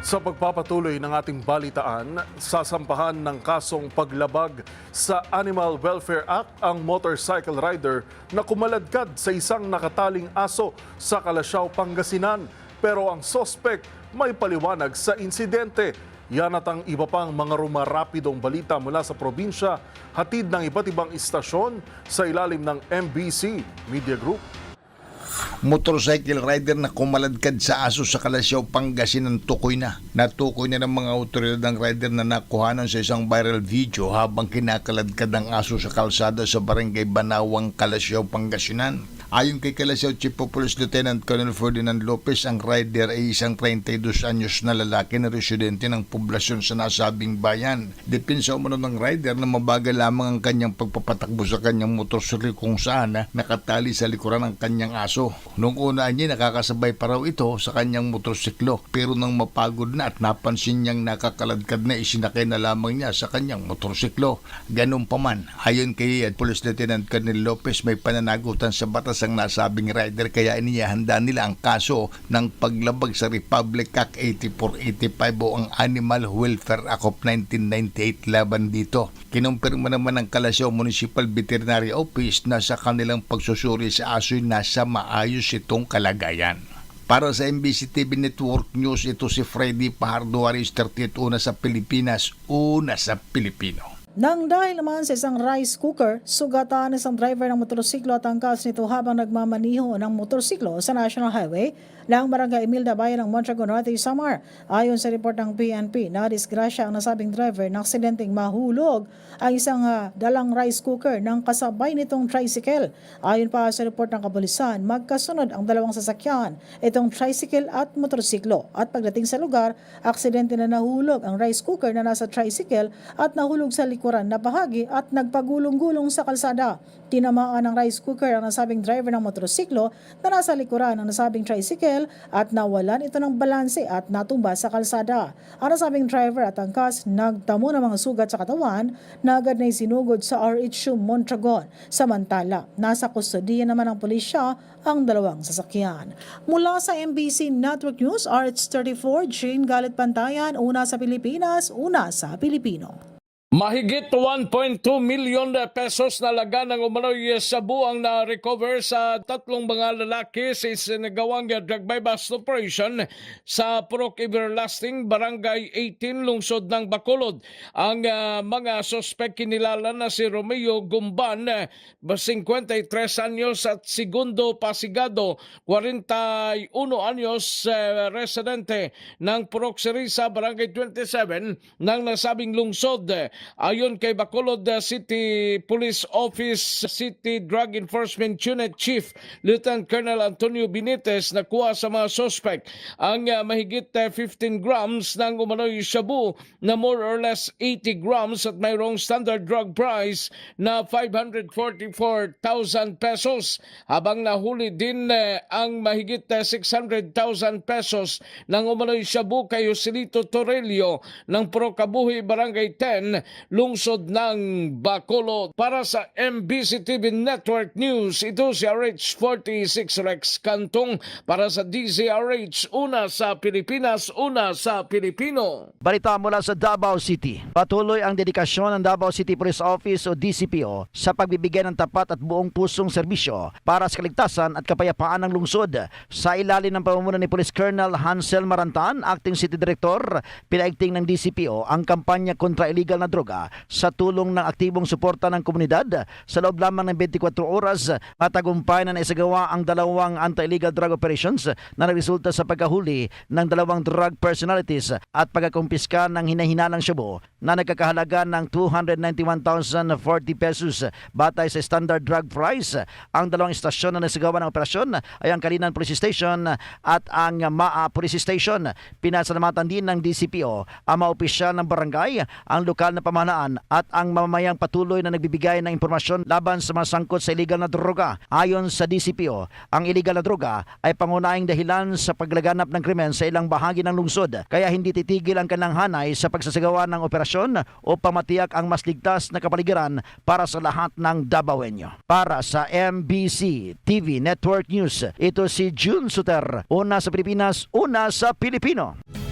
Sa pagpapatuloy ng ating balitaan, sasampahan ng kasong paglabag sa Animal Welfare Act ang motorcycle rider na kumaladkad sa isang nakataling aso sa Calasiao, Pangasinan. Pero ang sospek may paliwanag sa insidente. Yan at ang iba pang mga rumarapidong balita mula sa probinsya, hatid ng iba't ibang istasyon sa ilalim ng MBC Media Group. Motorcycle rider na kumaladkad sa aso sa Calasiao, Pangasinan tukoy na. Natukoy na ng mga otoridad ng rider na nakuhanan sa isang viral video habang kinakaladkad ng aso sa kalsada sa barangay Banawang, Calasiao, Pangasinan. Ayon kay Calasiao Chief of Police Lieutenant Colonel Ferdinand Lopez, ang rider ay isang 32 anyos na lalaki na residente ng poblasyon sa nasabing bayan. Depinsa umano ng rider na mabagal lamang ang kanyang pagpapatakbo sa kanyang motorsiklo kung saan nakatali sa likuran ng kanyang aso. Noong una niya nakakasabay pa raw ito sa kanyang motorsiklo, pero nang mapagod na at napansin niyang nakakaladkad na, isinakay na lamang niya sa kanyang motorsiklo. Ganun pa man, ayon kay Police Lieutenant Colonel Lopez, may pananagutan sa batas ang nasabing rider kaya inihanda nila ang kaso ng paglabag sa Republic Act 8485 o ang Animal Welfare Act of 1998 laban dito. Kinumpirma naman ng Calasiao Municipal Veterinary Office na sa kanilang pagsusuri sa aso'y nasa maayos itong kalagayan. Para sa MBC TV Network News, ito si Freddy Pajardo, Aris 38, una sa Pilipinas, una sa Pilipino. Nang dahil naman sa isang rice cooker, sugatan isang driver ng motorsiklo at angkas nito habang nagmamaniho ng motorsiklo sa National Highway ng Barangay Imelda, bayan ng Mondragon Norte, Samar. Ayon sa report ng PNP, nadisgrasya ang nasabing driver na aksidenteng mahulog ang isang dalang rice cooker ng kasabay nitong tricycle. Ayon pa sa report ng kapulisan, magkasunod ang dalawang sasakyan, itong tricycle at motorsiklo. At pagdating sa lugar, aksidente na nahulog ang rice cooker na nasa tricycle at nahulog sa likuran na bahagi at nagpagulong-gulong sa kalsada. Tinamaan ng rice cooker ang nasabing driver ng motorsiklo na nasa likuran ng nasabing tricycle at nawalan ito ng balanse at natumba sa kalsada. Ang nasabing driver at angkas nagtamo ng mga sugat sa katawan na agad na isinugod sa RH Mondragon. Samantala, nasa kustodiya naman ng pulisya ang dalawang sasakyan. Mula sa MBC Network News, RH34, Jane Galit Pantayan, una sa Pilipinas, una sa Pilipino. Mahigit 1.2 million pesos na laga ng umano'y sabu ang na-recover sa tatlong mga lalaki sa isinagawang drug buy-bust operation sa Purok Everlasting, Barangay 18, lungsod ng Bacolod. Ang mga sospek kinilala na si Romeo Gumban, 53 anyos, at Segundo Pasigado, 41 anyos, residente ng Purok Sirisa, Barangay 27 ng nasabing lungsod. Ayon kay Bacolod City Police Office City Drug Enforcement Unit Chief Lieutenant Colonel Antonio Benitez, nakuha sa mga suspect ang mahigit 15 grams ng umano'y shabu na more or less 80 grams at mayroong standard drug price na 544,000 pesos. Habang nahuli din ang mahigit 600,000 pesos ng umano'y shabu kay Joselito Torelio ng Procabuhi, Barangay 10, lungsod ng Bacolod. Para sa MBC TV Network News, ito si RH46 Rex Cantong para sa DZRH, una sa Pilipinas, una sa Pilipino. Balita mula sa Davao City. Patuloy ang dedikasyon ng Davao City Police Office o DCPO sa pagbibigay ng tapat at buong pusong serbisyo para sa kaligtasan at kapayapaan ng lungsod. Sa ilalim ng pamumuno ni Police Colonel Hansel Marantan, Acting City Director, pinaigting ng DCPO ang kampanya kontra illegal na droga sa tulong ng aktibong suporta ng komunidad. Sa loob lamang ng 24 oras, matagumpay na naisagawa ang dalawang anti-illegal drug operations na nagresulta sa pagkahuli ng dalawang drug personalities at pagkakumpiska ng hinahinalang shabu na nagkakahalaga ng 291,040 pesos batay sa standard drug price. Ang dalawang istasyon na naisagawa ng operasyon ay ang Kalinan Police Station at ang Maa Police Station. Pinasalamatan din ng DCPO ang mga opisyal ng barangay, ang lokal na pamahalaan at ang mamamayang patuloy na nagbibigay ng impormasyon laban sa mga sangkot sa illegal na droga. Ayon sa DCPO, ang illegal na droga ay pangunahing dahilan sa paglaganap ng krimen sa ilang bahagi ng lungsod, kaya hindi titigil ang kanilang hanay sa pagsasagawa ng operasyon o pamatiyak ang mas ligtas na kapaligiran para sa lahat ng Davaoenyo. Para sa MBC TV Network News, ito si June Suter, una sa Pilipinas, una sa Pilipino.